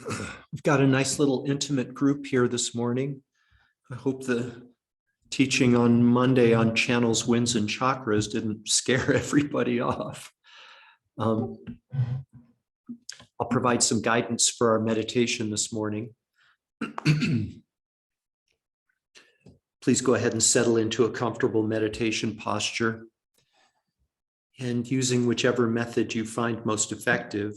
We've got a nice little intimate group here this morning. I hope the teaching on Monday on channels, winds, and chakras didn't scare everybody off. I'll provide some guidance for our meditation this morning. Please go ahead and settle into a comfortable meditation posture. And using whichever method you find most effective,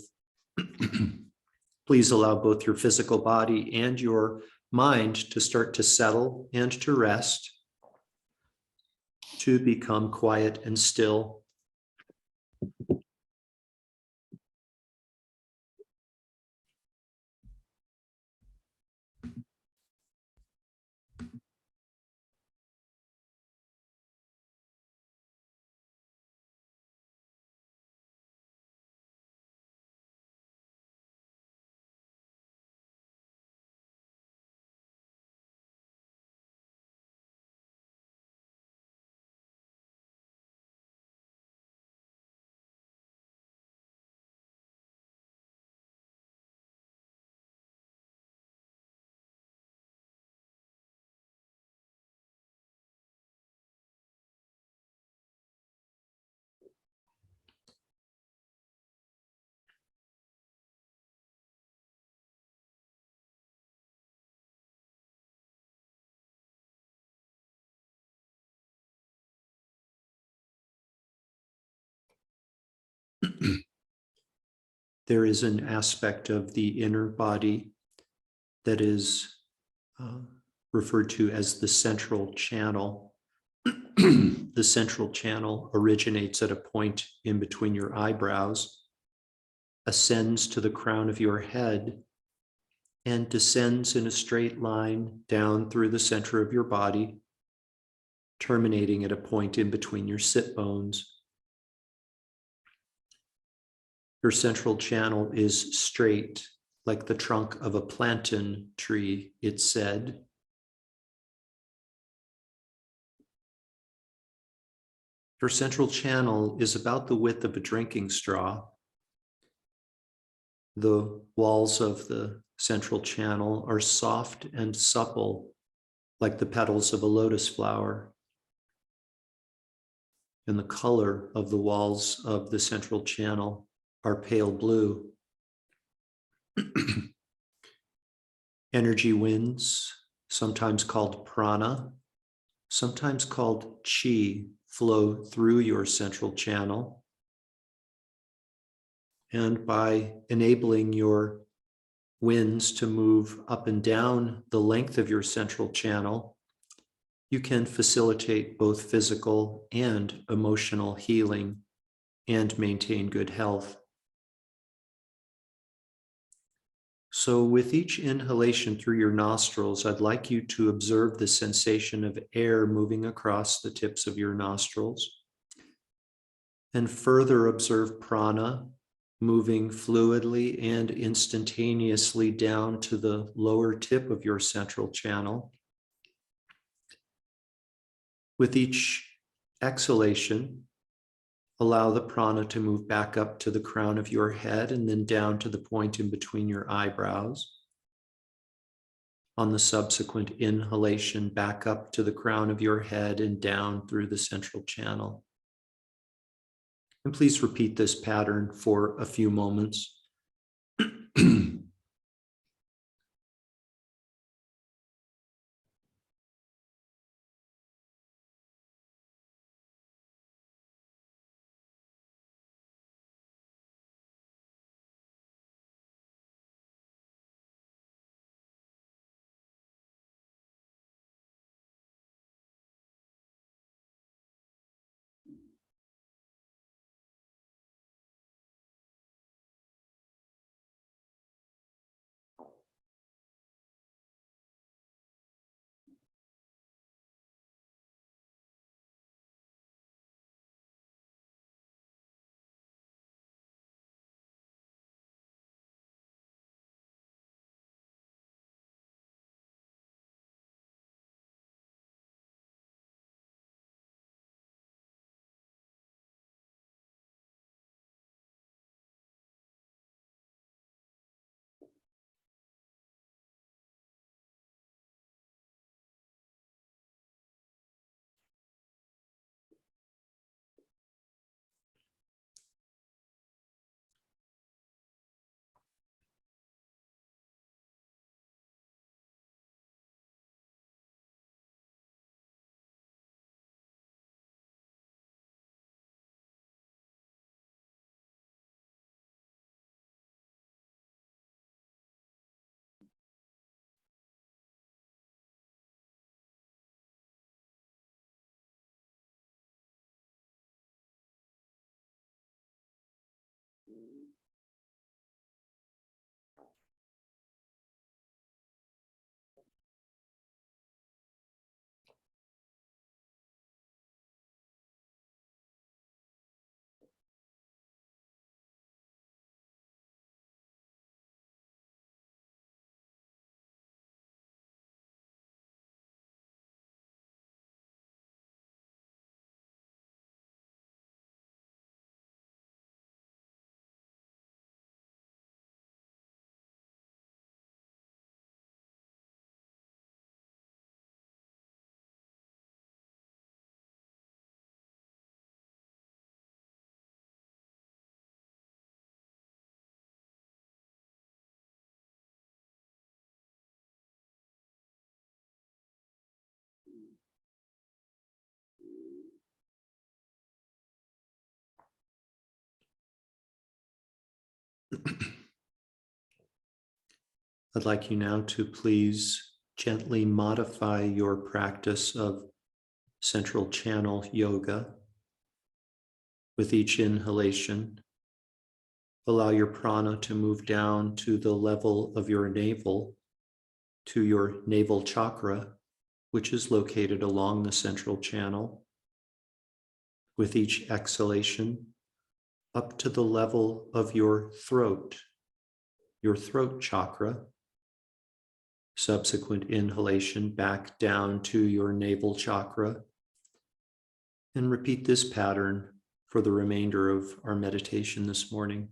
please allow both your physical body and your mind to start to settle and to rest, to become quiet and still. There is an aspect of the inner body that is referred to as the central channel. The central channel originates at a point in between your eyebrows, ascends to the crown of your head, and descends in a straight line down through the center of your body, terminating at a point in between your sit bones. Your central channel is straight, like the trunk of a plantain tree, it's said. Your central channel is about the width of a drinking straw. The walls of the central channel are soft and supple, like the petals of a lotus flower. And the color of the walls of the central channel are pale blue. Energy winds, sometimes called prana, sometimes called chi, flow through your central channel. And by enabling your winds to move up and down the length of your central channel, you can facilitate both physical and emotional healing and maintain good health. So with each inhalation through your nostrils, I'd like you to observe the sensation of air moving across the tips of your nostrils, and further observe prana moving fluidly and instantaneously down to the lower tip of your central channel. With each exhalation, allow the prana to move back up to the crown of your head and then down to the point in between your eyebrows. On the subsequent inhalation, back up to the crown of your head and down through the central channel. And please repeat this pattern for a few moments. I'd like you now to please gently modify your practice of central channel yoga. With each inhalation, allow your prana to move down to the level of your navel, to your navel chakra, which is located along the central channel. With each exhalation, up to the level of your throat chakra. Subsequent inhalation back down to your navel chakra. And repeat this pattern for the remainder of our meditation this morning.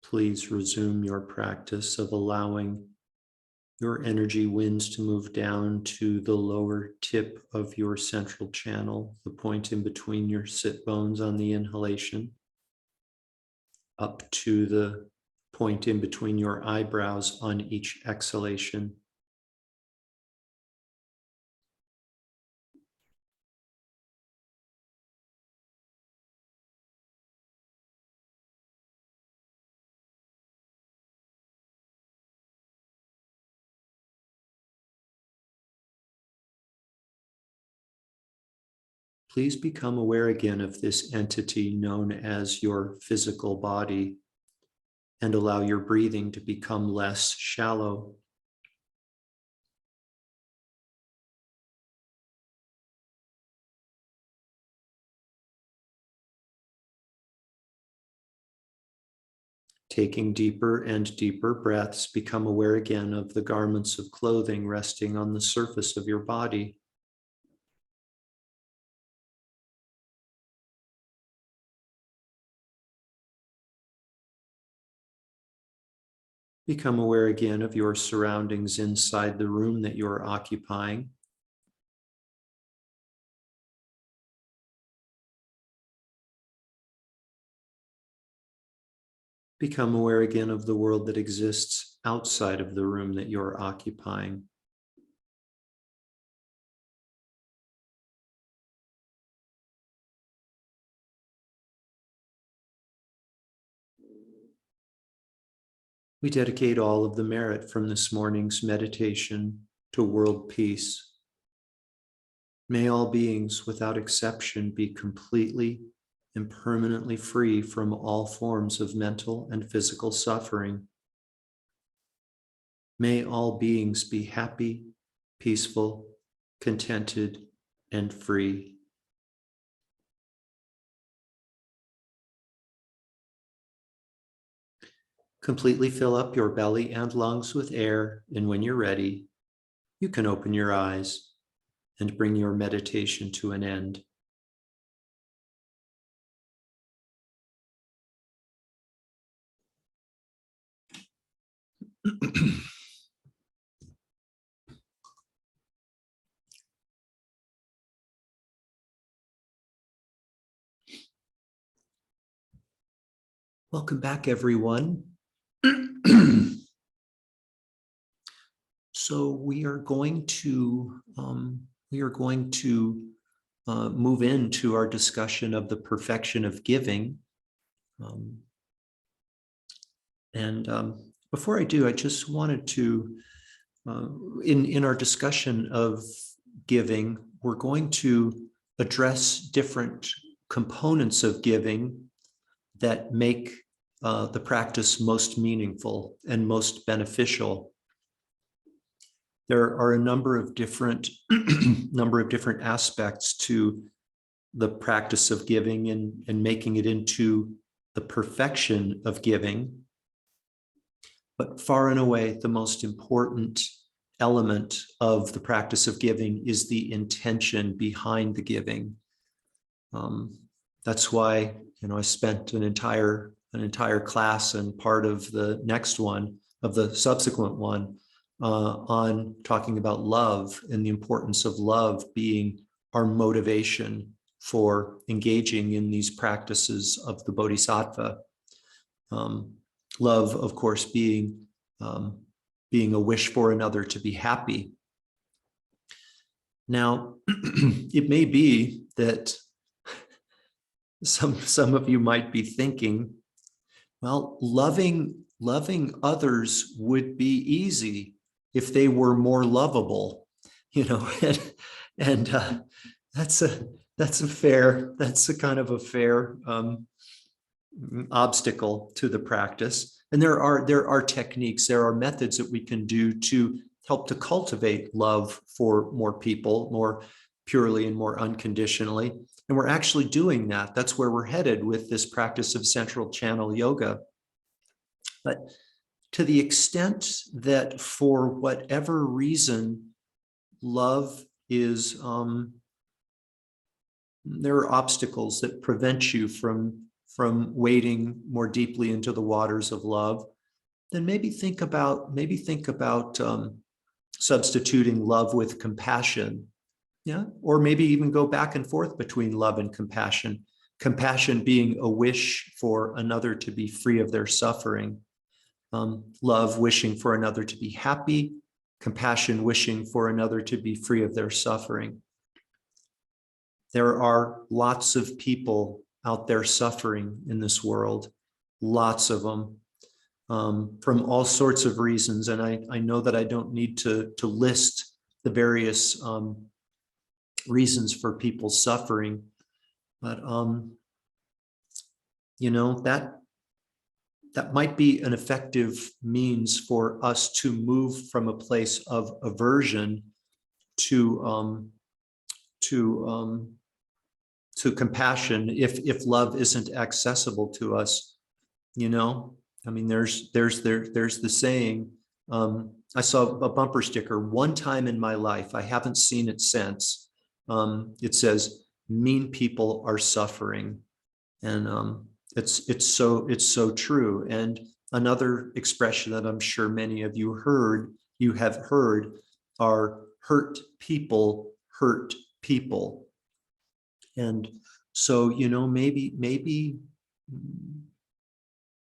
please resume your practice of allowing your energy winds to move down to the lower tip of your central channel, the point in between your sit bones on the inhalation, up to the point in between your eyebrows on each exhalation. Please become aware again of this entity known as your physical body and allow your breathing to become less shallow. Taking deeper and deeper breaths, become aware again of the garments of clothing resting on the surface of your body. Become aware again of your surroundings inside the room that you're occupying. Become aware again of the world that exists outside of the room that you're occupying. We dedicate all of the merit from this morning's meditation to world peace. May all beings, without exception, be completely and permanently free from all forms of mental and physical suffering. May all beings be happy, peaceful, contented, and free. Completely fill up your belly and lungs with air, and when you're ready, you can open your eyes and bring your meditation to an end. Welcome back, everyone. So we are going to move into our discussion of the perfection of giving. Before I do, I just wanted to, in our discussion of giving, we're going to address different components of giving that make the practice most meaningful and most beneficial. There are a number of different aspects to the practice of giving and making it into the perfection of giving. But far and away, the most important element of the practice of giving is the intention behind the giving. That's why, I spent an entire class and part of the next one, of the subsequent one, on talking about love and the importance of love being our motivation for engaging in these practices of the Bodhisattva. Love, of course, being a wish for another to be happy. Now, it may be that some of you might be thinking, well, loving others would be easy if they were more lovable, and that's a kind of a fair obstacle to the practice. And there are techniques, there are methods that we can do to help to cultivate love for more people, more purely and more unconditionally. And we're actually doing that. That's where we're headed with this practice of central channel yoga. But to the extent that for whatever reason, love is, there are obstacles that prevent you from wading more deeply into the waters of love, then maybe think about substituting love with compassion. Yeah, or maybe even go back and forth between love and compassion. Compassion being a wish for another to be free of their suffering. Love wishing for another to be happy. Compassion wishing for another to be free of their suffering. There are lots of people out there suffering in this world, lots of them, from all sorts of reasons. And I know that I don't need to list the various reasons for people suffering, but that might be an effective means for us to move from a place of aversion to compassion if love isn't accessible to us. I mean, there's the saying, I saw a bumper sticker one time in my life, I haven't seen it since. It says, mean people are suffering. And it's so true. And another expression that I'm sure many of you have heard are hurt people hurt people. And so, maybe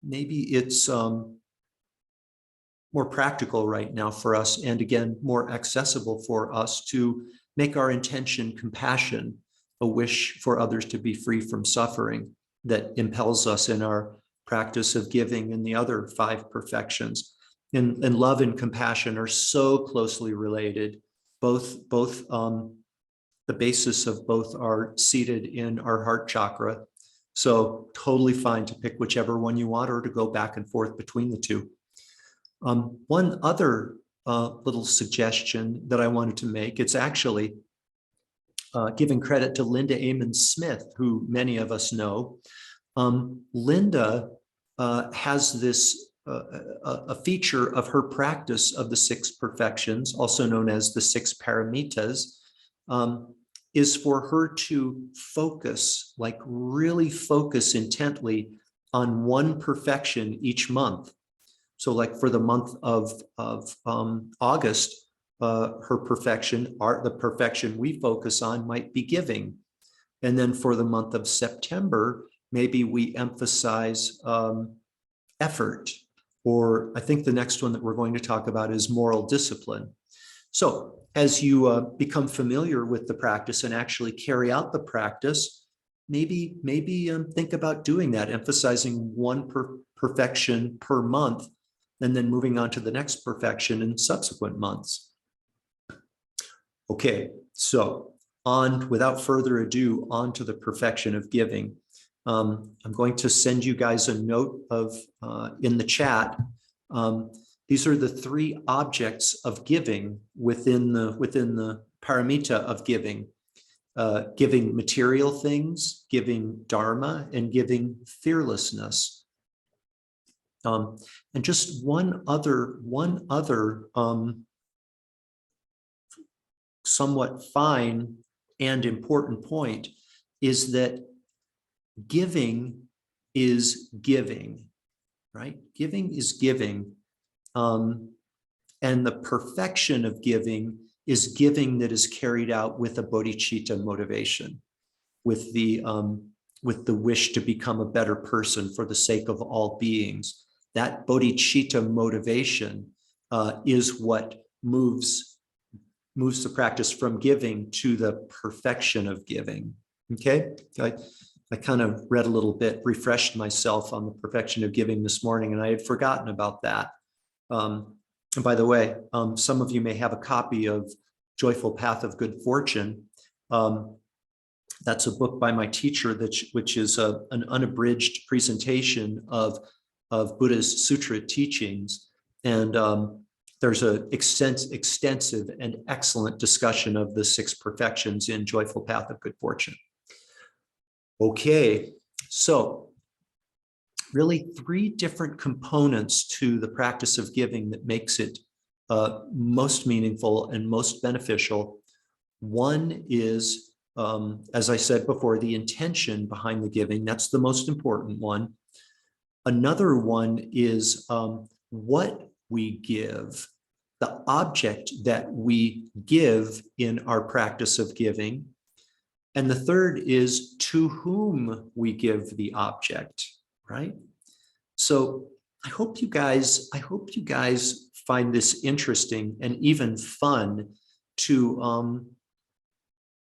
it's more practical right now for us, and again, more accessible for us to make our intention compassion, a wish for others to be free from suffering that impels us in our practice of giving and the other 5 perfections. And love and compassion are so closely related. Both the basis of both are seated in our heart chakra. So totally fine to pick whichever one you want or to go back and forth between the two. One other little suggestion that I wanted to make, it's actually giving credit to Linda Amen Smith, who many of us know. Linda has this a feature of her practice of the 6 perfections, also known as the 6 paramitas, is for her to focus, like really focus intently on one perfection each month. So like for the month of August, her perfection, the perfection we focus on might be giving. And then for the month of September, maybe we emphasize effort, or I think the next one that we're going to talk about is moral discipline. So as you become familiar with the practice and actually carry out the practice, maybe think about doing that, emphasizing one perfection per month, and then moving on to the next perfection in subsequent months. Okay, so without further ado, on to the perfection of giving. I'm going to send you guys a note in the chat. These are the 3 objects of giving within the paramita of giving. Giving material things, giving dharma, and giving fearlessness. And just one other somewhat fine and important point is that giving is giving, right? Giving is giving. And the perfection of giving is giving that is carried out with a bodhicitta motivation, with the wish to become a better person for the sake of all beings. That bodhicitta motivation is what moves the practice from giving to the perfection of giving. Okay, I kind of read a little bit, refreshed myself on the perfection of giving this morning, and I had forgotten about that. And by the way, some of you may have a copy of Joyful Path of Good Fortune. That's a book by my teacher, which is an unabridged presentation of Buddha's sutra teachings. And there's an extensive and excellent discussion of the 6 perfections in Joyful Path of Good Fortune. Okay, so really 3 different components to the practice of giving that makes it most meaningful and most beneficial. One is As I said before, the intention behind the giving, that's the most important one. Another one is what we give, the object that we give in our practice of giving. And the third is to whom we give the object, right? So I hope you guys find this interesting and even fun to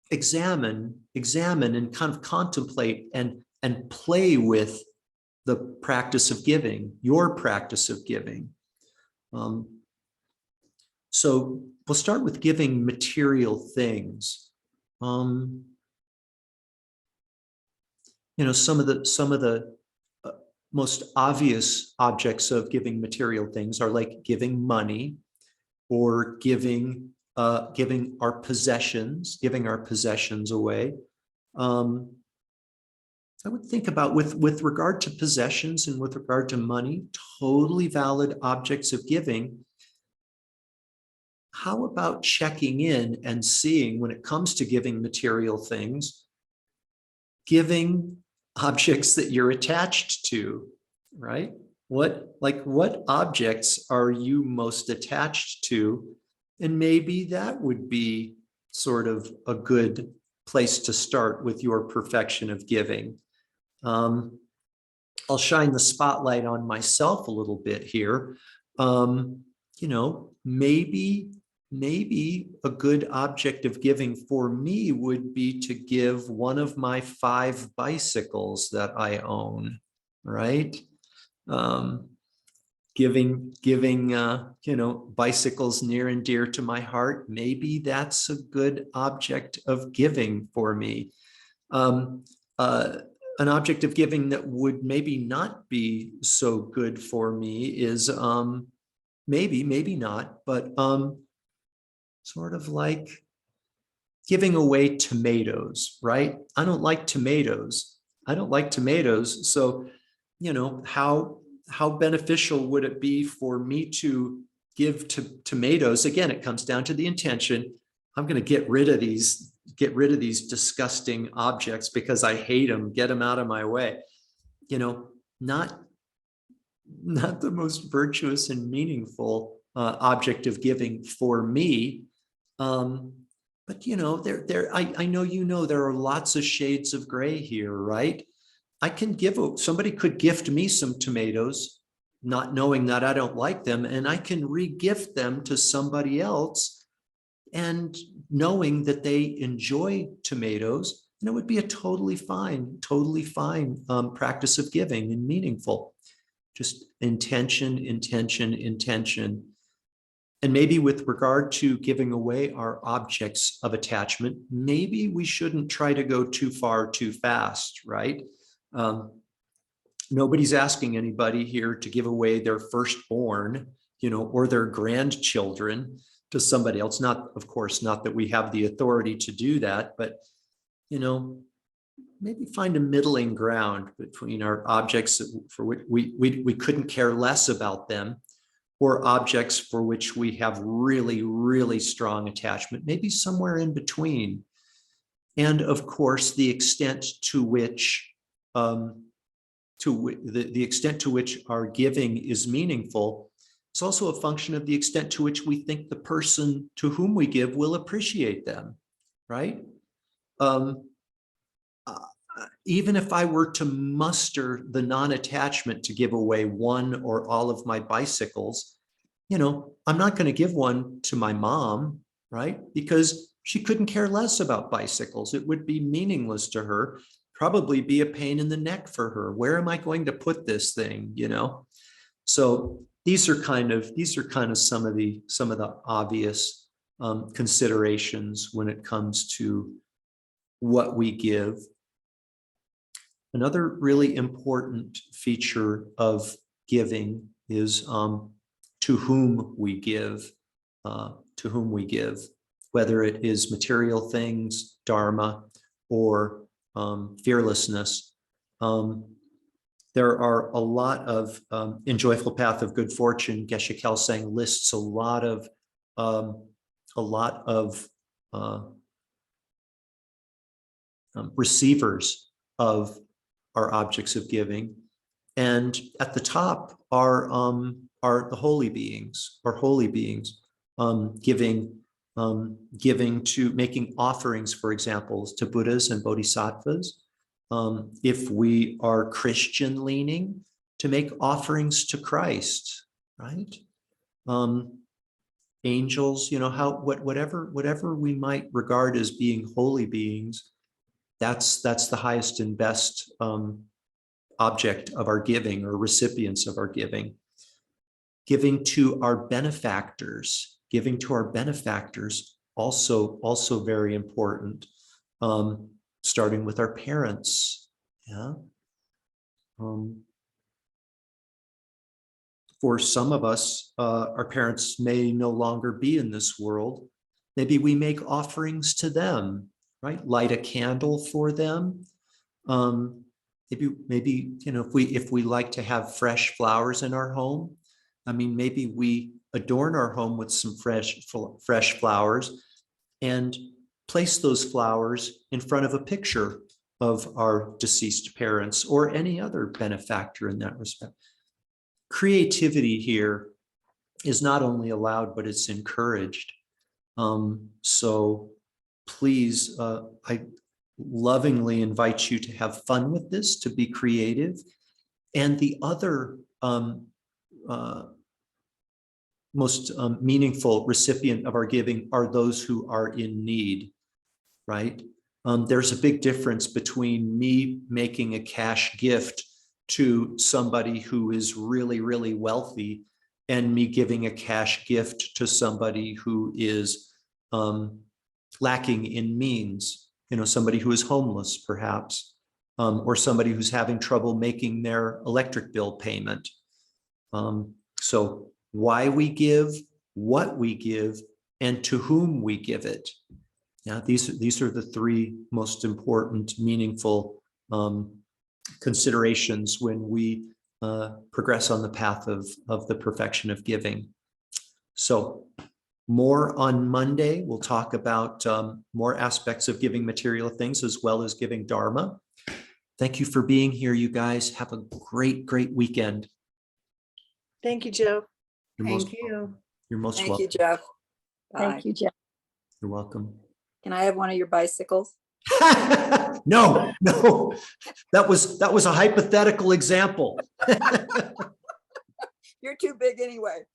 examine and kind of contemplate and play with the practice of giving, your practice of giving. So we'll start with giving material things. You know, some of the most obvious objects of giving material things are like giving money or giving our possessions away. I would think about with regard to possessions and with regard to money, totally valid objects of giving. How about checking in and seeing, when it comes to giving material things, giving objects that you're attached to, right? What objects are you most attached to? And maybe that would be sort of a good place to start with your perfection of giving. I'll shine the spotlight on myself a little bit here. You know, maybe a good object of giving for me would be to give one of my 5 bicycles that I own, right? Giving you know, bicycles near and dear to my heart. Maybe that's a good object of giving for me. An object of giving that would maybe not be so good for me is maybe not, but sort of like giving away tomatoes, right? I don't like tomatoes. So, you know, how beneficial would it be for me to give to tomatoes? Again, it comes down to the intention. I'm going to get rid of these disgusting objects because I hate them, get them out of my way. You know, not the most virtuous and meaningful object of giving for me. But you know, I know, you know, there are lots of shades of gray here, right? Somebody could gift me some tomatoes, not knowing that I don't like them, and I can re-gift them to somebody else, and knowing that they enjoy tomatoes, and it would be a totally fine practice of giving and meaningful. Just intention. And maybe with regard to giving away our objects of attachment, maybe we shouldn't try to go too far too fast, right? Nobody's asking anybody here to give away their firstborn, you know, or their grandchildren to somebody else. Not, of course, not that we have the authority to do that, but, you know, maybe find a middling ground between our objects for which we couldn't care less about them, or objects for which we have really strong attachment, maybe somewhere in between. And of course, the extent to which the extent to which our giving is meaningful, it's also a function of the extent to which we think the person to whom we give will appreciate them, right? Even if I were to muster the non-attachment to give away one or all of my bicycles, you know, I'm not going to give one to my mom, right? Because she couldn't care less about bicycles. It would be meaningless to her, probably be a pain in the neck for her. Where am I going to put this thing, you know? So these are kind of some of the obvious considerations when it comes to what we give. Another really important feature of giving is to whom we give, whether it is material things, dharma, or fearlessness. There are a lot of, in Joyful Path of Good Fortune, Geshe Kelsang lists a lot of receivers of our objects of giving. And at the top are the holy beings, giving to making offerings, for example, to Buddhas and Bodhisattvas. If we are Christian leaning, to make offerings to Christ, right? Angels, whatever we might regard as being holy beings, that's the highest and best object of our giving, or recipients of our giving. Giving to our benefactors, also very important. Starting with our parents, yeah. For some of us, our parents may no longer be in this world. Maybe we make offerings to them, right? Light a candle for them. Maybe if we like to have fresh flowers in our home, maybe we adorn our home with some fresh flowers and place those flowers in front of a picture of our deceased parents or any other benefactor in that respect. Creativity here is not only allowed, but it's encouraged. So please, I lovingly invite you to have fun with this, to be creative. And the other most meaningful recipient of our giving are those who are in need, right? There's a big difference between me making a cash gift to somebody who is really, really wealthy and me giving a cash gift to somebody who is lacking in means, somebody who is homeless perhaps, or somebody who's having trouble making their electric bill payment. So why we give, what we give, and to whom we give it. Yeah, these are the three most important, meaningful considerations when we progress on the path of the perfection of giving. So more on Monday. We'll talk about more aspects of giving material things as well as giving Dharma. Thank you for being here, you guys. Have a great, great weekend. Thank you, Joe. Thank you. You're most Thank welcome. you, Jeff. Bye. Thank you, Jeff. You're welcome. Can I have one of your bicycles? No, that was a hypothetical example. You're too big anyway.